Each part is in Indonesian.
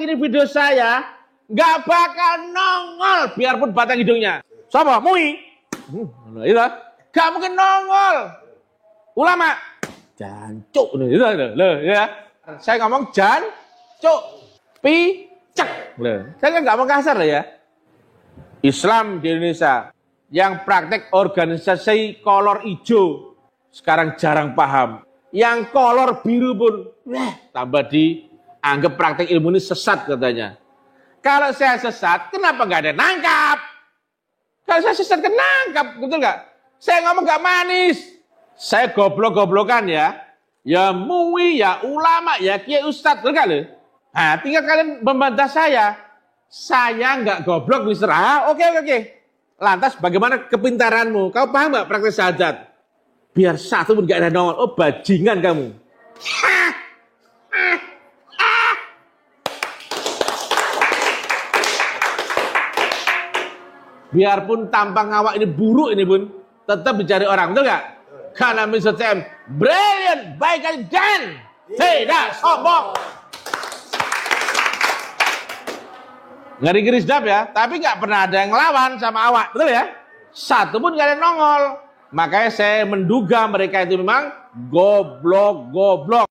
ini video saya, nggak bakal nongol biarpun batang hidungnya. Siapa? MUI. Itu nggak mungkin nongol. Ulama jancuk itu ya. Saya ngomong jancuk picek. Saya kan nggak mau kasar loh ya. Islam di Indonesia yang praktek organisasi kolor hijau sekarang jarang paham. Yang kolor biru pun tambah dianggap praktek ilmu ini sesat katanya. Kalau saya sesat, kenapa nggak ada nangkap? Kalau saya sesat kan nangkap, betul nggak? Saya ngomong nggak manis. Saya goblok-goblokan ya. Ya MUI, ya ulama, ya kiai ustadz, betul nggak? Nah, tinggal kalian membantah saya. Saya nggak goblok, Mister. Oke. Lantas bagaimana kepintaranmu? Kau paham nggak praktek syahadat? Biar satu pun gak ada nongol. Oh, bajingan kamu. Biarpun tampang awak ini buruk ini pun, tetap dicari orang, betul gak? Karena Mr. TM brilliant, baik dan tidak sombong. Ngeri-ngeri sedap ya, tapi gak pernah ada yang ngelawan sama awak, betul ya? Satu pun gak ada yang nongol. Makanya saya menduga mereka itu memang goblok-goblok.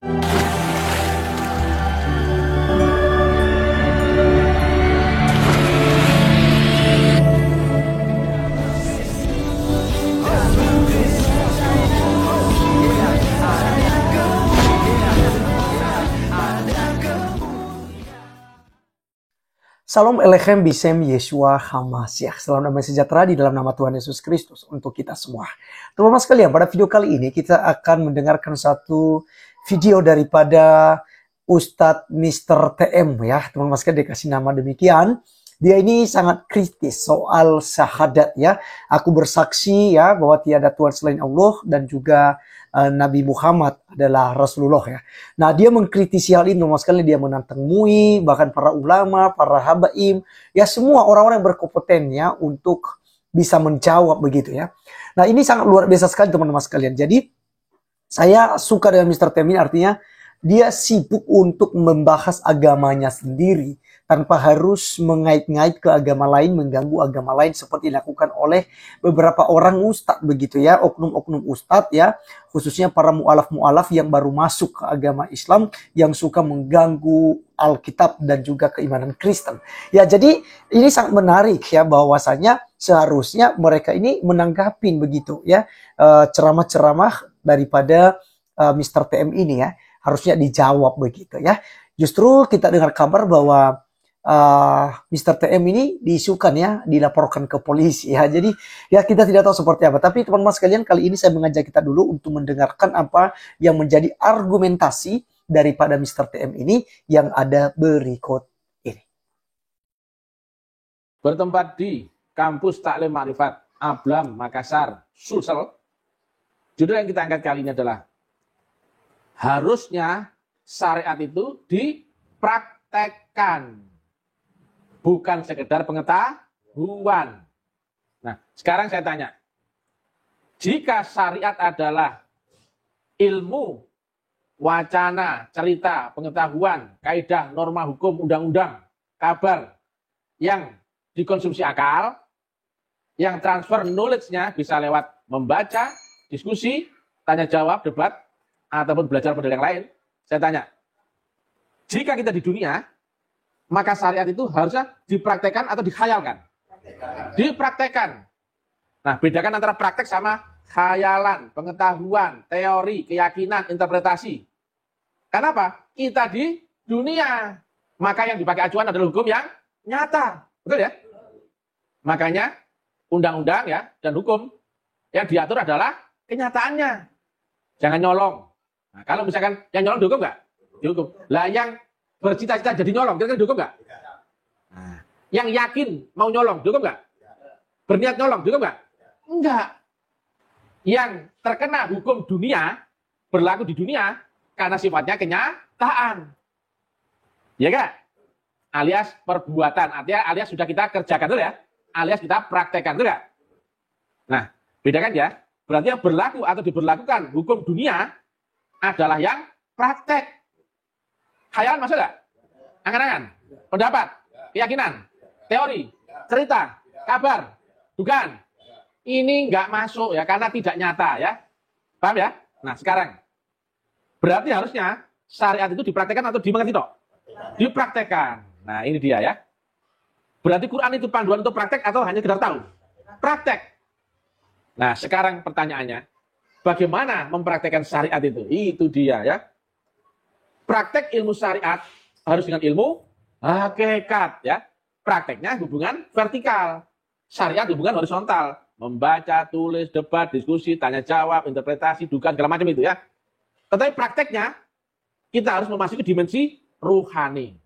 Salam Elechem Bisem Yeshua HaMashiach. Salam damai sejahtera di dalam nama Tuhan Yesus Kristus untuk kita semua. Teman-teman sekalian, pada video kali ini kita akan mendengarkan satu video daripada Ustadz Mr. TM ya. Teman-teman sekalian dikasih nama demikian. Dia ini sangat kritis soal syahadat ya. Aku bersaksi ya bahwa tiada Tuhan selain Allah dan juga Nabi Muhammad adalah Rasulullah ya. Nah, dia mengkritisi hal ini, teman-teman sekalian. Dia menantang MUI, bahkan para ulama, para habaim, ya semua orang-orang yang berkompeten ya untuk bisa menjawab begitu ya. Nah, ini sangat luar biasa sekali teman-teman sekalian. Jadi saya suka dengan Mr. Tem ini, artinya dia sibuk untuk membahas agamanya sendiri tanpa harus mengait-ngait ke agama lain, mengganggu agama lain seperti dilakukan oleh beberapa orang ustadz begitu ya, oknum-oknum ustadz ya, khususnya para mu'alaf-mu'alaf yang baru masuk ke agama Islam yang suka mengganggu Alkitab dan juga keimanan Kristen. Ya, jadi ini sangat menarik ya, bahwasanya seharusnya mereka ini menanggapin begitu ya ceramah-ceramah daripada Mr. TM ini ya, harusnya dijawab begitu ya. Justru kita dengar kabar bahwa Mr. TM ini diisukan ya, dilaporkan ke polisi ya. Jadi ya kita tidak tahu seperti apa. Tapi teman-teman sekalian, kali ini saya mengajak kita dulu untuk mendengarkan apa yang menjadi argumentasi daripada Mr. TM ini yang ada berikut ini. Bertempat di Kampus Taklim Ma'rifat Ablam, Makassar, Sulsel. Judul yang kita angkat kali ini adalah harusnya syariat itu dipraktekkan, bukan sekedar pengetahuan. Nah, sekarang saya tanya, jika syariat adalah ilmu, wacana, cerita, pengetahuan, kaidah, norma hukum, undang-undang, kabar yang dikonsumsi akal, yang transfer knowledge-nya bisa lewat membaca, diskusi, tanya jawab, debat, ataupun belajar model yang lain, saya tanya, jika kita di dunia, maka syariat itu harusnya dipraktekkan atau dikhayalkan? Dipraktekkan. Nah, bedakan antara praktek sama khayalan, pengetahuan, teori, keyakinan, interpretasi. Kenapa? Kita di dunia. Maka yang dipakai acuan adalah hukum yang nyata. Betul ya? Makanya undang-undang ya dan hukum yang diatur adalah kenyataannya. Jangan nyolong. Nah, kalau misalkan yang nyolong dihukum nggak? Dihukum. Lah yang bercita-cita jadi nyolong, kira-kira dihukum nggak? Nah, yang yakin mau nyolong, dihukum nggak? Berniat nyolong, dihukum nggak? Enggak. Yang terkena hukum dunia, berlaku di dunia, karena sifatnya kenyataan. Ya nggak? Alias perbuatan, artinya alias sudah kita kerjakan dulu ya, alias kita praktekkan dulu ya. Nah, bedakan ya, berarti yang berlaku atau diberlakukan hukum dunia adalah yang praktek. Khayalan masuk nggak? Angan-angan, pendapat, keyakinan, teori, cerita, kabar, dugaan. Ini nggak masuk ya, karena tidak nyata ya. Paham ya? Nah sekarang, berarti harusnya syariat itu dipraktekkan atau dimengerti toh? Dipraktekkan. Nah ini dia ya. Berarti Quran itu panduan untuk praktek atau hanya sekedar tahu? Praktek. Nah sekarang pertanyaannya, bagaimana mempraktekkan syariat itu? Itu dia ya. Praktek ilmu syariat harus dengan ilmu hakikat ya. Prakteknya hubungan vertikal. Syariat hubungan horizontal. Membaca, tulis, debat, diskusi, tanya jawab, interpretasi, dugaan, segala macam itu ya. Tetapi prakteknya kita harus memasuki dimensi ruhani.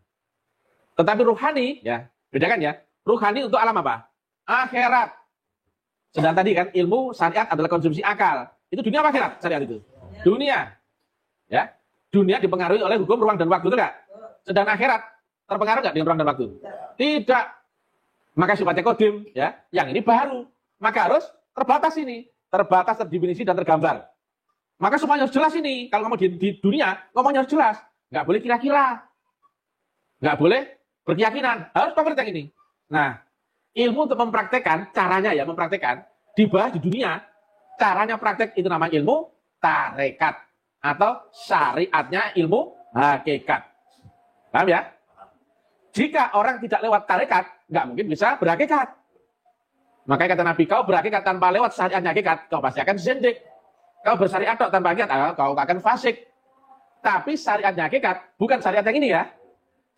Tetapi ruhani ya, bedakan ya. Ruhani untuk alam apa? Akhirat. Sedang tadi kan ilmu syariat adalah konsumsi akal. Itu dunia apa akhirat syariat itu? Dunia. Ya. Dunia dipengaruhi oleh hukum ruang dan waktu, itu enggak? Sedang akhirat terpengaruh enggak dengan ruang dan waktu? Tidak. Maka sifatnya kodim, ya. Yang ini baru. Maka harus terbatas ini. Terbatas, terdefinisi, dan tergambar. Maka semuanya harus jelas ini. Kalau ngomong di dunia, ngomongnya harus jelas. Nggak boleh kira-kira. Nggak boleh berkeyakinan. Harus konkret yang ini. Nah, ilmu untuk mempraktekkan, caranya ya mempraktekkan, dibahas di dunia. Caranya praktek itu namanya ilmu tarekat. Atau syariatnya ilmu hakikat. Paham ya? Jika orang tidak lewat tarekat, nggak mungkin bisa berhakikat. Makanya kata Nabi, kau berhakikat tanpa lewat syariatnya hakikat, kau pasti akan zindik. Kau bersyariat tanpa hakikat, kau akan fasik. Tapi syariatnya hakikat, bukan syariat yang ini ya.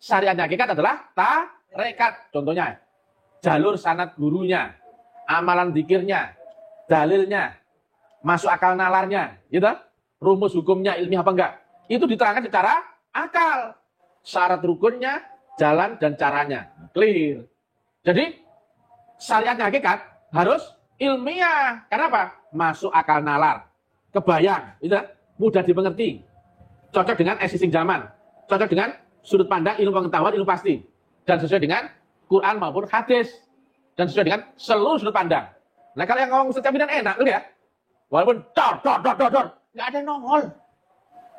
Syariatnya hakikat adalah tarekat. Contohnya, jalur sanad gurunya, amalan zikirnya, dalilnya, masuk akal nalarnya, gitu. Rumus hukumnya ilmiah apa enggak. Itu diterangkan secara akal. Syarat rukunnya, jalan dan caranya. Clear. Jadi, syariatnya hakikat harus ilmiah. Karena apa? Masuk akal nalar. Kebayang. Gitu. Mudah dimengerti. Cocok dengan existing zaman. Cocok dengan sudut pandang ilmu pengetahuan, ilmu pasti. Dan sesuai dengan Quran maupun hadis. Dan sesuai dengan seluruh sudut pandang. Nah kalau yang ngomong setiap bidang enak. Ya. Walaupun dor. Nggak ada yang nongol.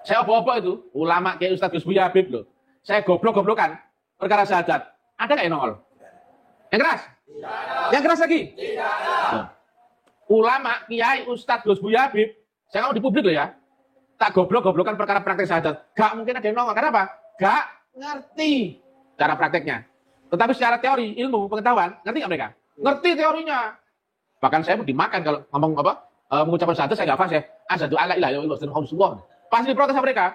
Saya apa-apa itu. Ulama kayak Ustaz Gus Buya Habib loh. Saya goblok-goblokan perkara syahadat. Ada nggak yang nongol? Yang keras? Tidak. Yang keras lagi? Tidak. Nah. Ulama, kiai, Ustaz Gus Buya Habib. Saya ngomong di publik loh ya. Tak goblok-goblokan perkara praktek syahadat. Gak mungkin ada yang nongol. Karena apa? Gak ngerti cara prakteknya. Tetapi secara teori, ilmu, pengetahuan, ngerti nggak mereka? Ngerti teorinya. Bahkan saya dimakan kalau ngomong apa? Mengucapkan syahadat saya nggak fasih. Asyhadu alla ilaha illallah wa rasulullah. Pasti diprotes sama mereka.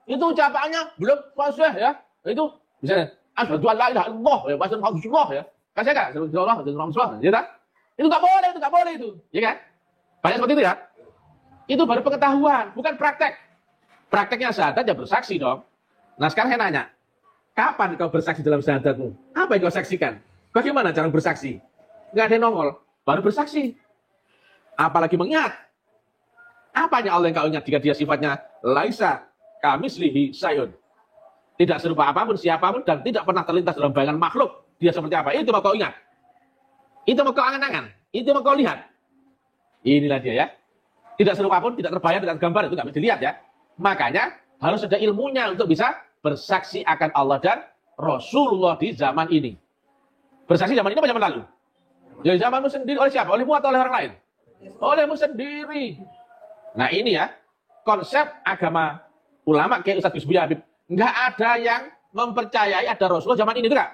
Itu ucapannya belum fasih ya. Itu misalnya asyhadu alla ilaha illallah wa rasulullah ya. Kan saya nggak rasulullah ya. Itu nggak boleh itu. Ya kan? Banyak seperti itu ya. Itu baru pengetahuan, bukan praktek. Prakteknya syahadat ya bersaksi dong. Nah sekarang saya nanya, kapan kau bersaksi dalam syahadatmu? Apa yang kau saksikan? Bagaimana cara bersaksi? Nggak ada yang nongol, baru bersaksi. Apalagi mengingat. Apanya Allah yang kau ingat jika dia sifatnya laisa kamislihi sayun. Tidak serupa apapun, siapapun, dan tidak pernah terlintas dalam bayangan makhluk. Dia seperti apa? Itu mau kau ingat. Itu mau kau angan-angan. Itu mau kau lihat. Inilah dia ya. Tidak serupa pun, tidak terbayang dengan gambar, itu nggak bisa dilihat ya. Makanya harus ada ilmunya untuk bisa bersaksi akan Allah dan Rasulullah di zaman ini. Bersaksi zaman ini apa zaman lalu? Ya zamanmu sendiri, oleh siapa? Olehmu atau oleh orang lain? Olehmu sendiri. Nah ini ya, konsep agama ulama kayak Ustaz Gus Buya Habib. Nggak ada yang mempercayai ada Rasulullah zaman ini, itu nggak?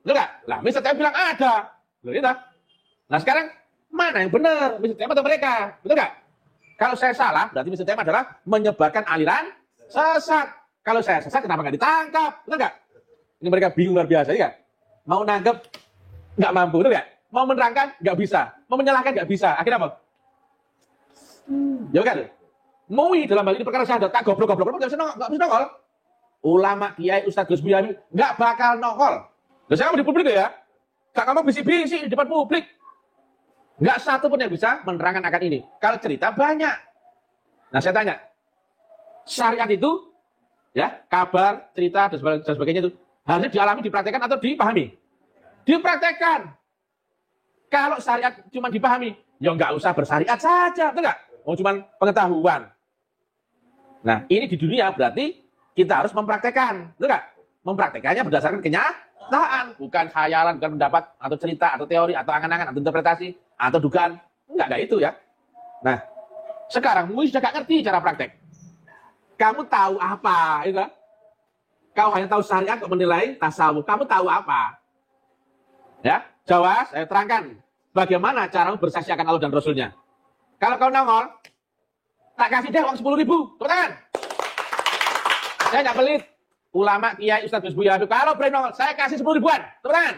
Itu nggak? Lah, misalnya saya bilang ada. Gitu. Nah sekarang, mana yang benar? Misalnya atau mereka? Betul nggak? Kalau saya salah, berarti misi tema adalah menyebarkan aliran sesat. Kalau saya sesat, kenapa nggak ditangkap? Betul nggak? Ini mereka bingung luar biasa, ya? Mau nangkep, nggak mampu, betul nggak? Mau menerangkan, nggak bisa. Mau menyalahkan, nggak bisa. Akhirnya apa? Ya kan? MUI dalam hal ini perkara syahadat, tak goblok-goblok, nggak bisa nongol. Ulama, kiai, Ustaz Gus Buya Habib, nggak bakal nongol. Loh, saya ngomong di publik ya? Nggak ngomong bisi-bisi di depan publik. Nggak satu pun yang bisa menerangkan akan ini. Kalau cerita banyak. Nah saya tanya, syariat itu, ya kabar, cerita, dan sebagainya itu, harusnya dialami, dipraktekkan atau dipahami? Dipraktekkan. Kalau syariat cuma dipahami, ya nggak usah bersyariat saja, betul nggak? Oh cuma pengetahuan. Nah ini di dunia berarti kita harus mempraktekkan, betul nggak? mempraktekannya berdasarkan kenyataan, bukan khayalan, bukan pendapat atau cerita atau teori atau angan-angan atau interpretasi atau dugaan. Enggak itu ya. Nah, sekarang MUI sudah gak ngerti cara praktek. Kamu tahu apa? Itu kan? Kau hanya tahu syariat kok menilai tasawuf. Kamu tahu apa? Ya, jawab, saya terangkan. Bagaimana cara bersaksi akan Allah dan Rasulnya? Kalau kau nongol, tak kasih deh uang 10.000. Tepuk tangan. Saya nggak pelit. Ulama, kiai, Ustadz Gus Buya. Kalau berani nongol, saya kasih 10 ribuan. Tepuk tangan.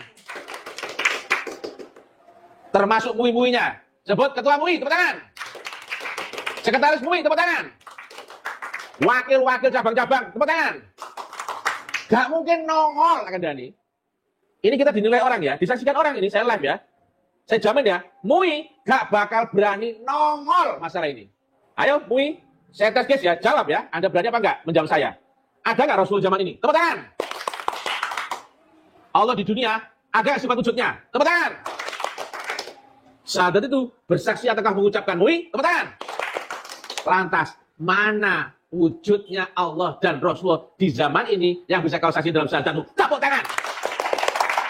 Termasuk MUI-MUI-nya. Sebut ketua MUI, tepuk tangan. Sekretaris MUI, tepuk tangan. Wakil-wakil cabang-cabang, tepuk tangan. Gak mungkin nongol akan Dhani. Ini kita dinilai orang ya, disaksikan orang ini, saya live ya. Saya jamin ya, MUI gak bakal berani nongol masalah ini. Ayo MUI, saya tes guys ya, jawab ya. Anda berani apa enggak menjawab saya? Ada nggak Rasul zaman ini? Tepuk tangan. Allah di dunia, ada nggak sifat wujudnya? Tepuk tangan. Syahadat itu bersaksi ataukah mengucapkan? MUI, tepuk tangan. Lantas, mana wujudnya Allah dan Rasulullah di zaman ini yang bisa kau saksi dalam syahadatmu? Tepuk tangan.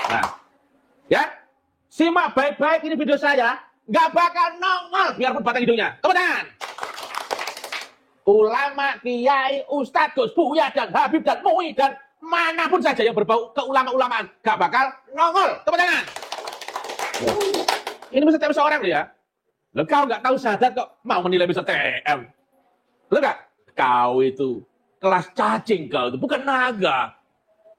Nah, ya, simak baik-baik ini video saya, nggak bakal nongol biar batang hidungnya. Tepuk tangan. Ulama, kiai, ustadz, Gus Buya, dan Habib, dan MUI, dan manapun saja yang berbau keulama-ulamaan, nggak bakal nongol. Tepuk tangan. Ini bisa TM seorang loh ya. Loh, kau nggak tahu syahadat kok mau menilai bisa TM. Loh nggak? Kau itu kelas cacing kau itu, bukan naga.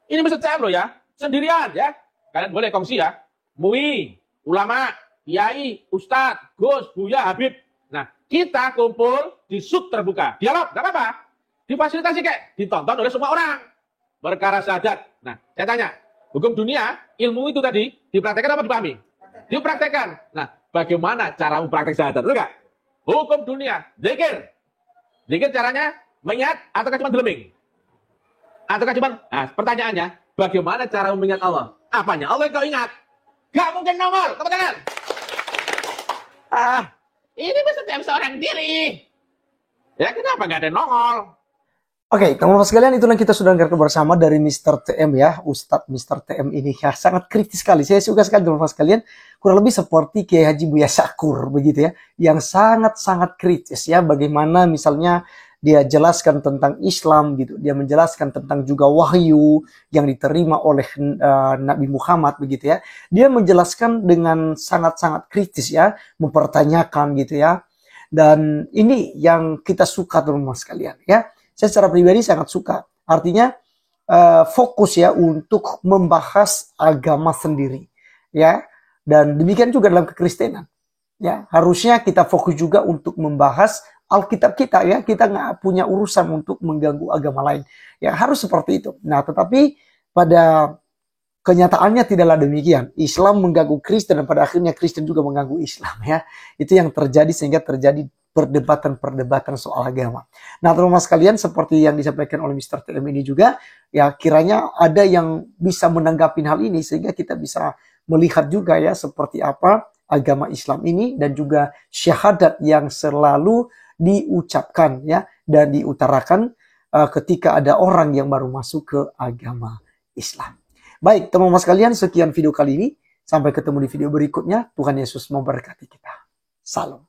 Ini bisa TM loh ya, sendirian ya. Kalian boleh kongsi ya. MUI, ulama, kiai, ustadz, Gus, Buya, Habib. Nah, kita kumpul di sub terbuka. Dialog, nggak apa-apa. Difasilitasi kayak ditonton oleh semua orang. Perkara syahadat. Nah, saya tanya, hukum dunia, ilmu itu tadi dipraktekkan apa dipahami? Dipraktekkan. Nah, bagaimana cara mempraktek syahadat? Betul nggak? Hukum dunia, zikir. Zikir caranya mengingat atau cuma deleming? Ataukah cuma, nah pertanyaannya, bagaimana cara mengingat Allah? Apanya? Allah yang kau ingat. Gak mungkin nongol. Tepuk tangan. Ini bisa tiap seorang diri. Ya kenapa gak ada nongol? Oke, teman-teman sekalian, itulah kita sudah dengarkan bersama dari Mr. TM ya, Ustadz Mr. TM ini ya, sangat kritis sekali. Saya suka sekali teman-teman sekalian, kurang lebih seperti Kiai Haji Buya Syakur begitu ya, yang sangat-sangat kritis ya, bagaimana misalnya dia jelaskan tentang Islam gitu, dia menjelaskan tentang juga wahyu yang diterima oleh Nabi Muhammad begitu ya. Dia menjelaskan dengan sangat-sangat kritis ya, mempertanyakan gitu ya. Dan ini yang kita suka teman-teman sekalian ya. Saya secara pribadi sangat suka. Artinya fokus ya untuk membahas agama sendiri ya. Dan demikian juga dalam kekristenan. Ya, harusnya kita fokus juga untuk membahas Alkitab kita ya. Kita nggak punya urusan untuk mengganggu agama lain. Ya, harus seperti itu. Nah, tetapi pada kenyataannya tidaklah demikian. Islam mengganggu Kristen dan pada akhirnya Kristen juga mengganggu Islam ya. Itu yang terjadi sehingga terjadi perdebatan-perdebatan soal agama. Nah, teman-teman sekalian, seperti yang disampaikan oleh Mr. TM ini juga, ya kiranya ada yang bisa menanggapi hal ini sehingga kita bisa melihat juga ya seperti apa agama Islam ini dan juga syahadat yang selalu diucapkan ya dan diutarakan ketika ada orang yang baru masuk ke agama Islam. Baik, teman-teman sekalian, sekian video kali ini. Sampai ketemu di video berikutnya. Tuhan Yesus memberkati kita. Salam.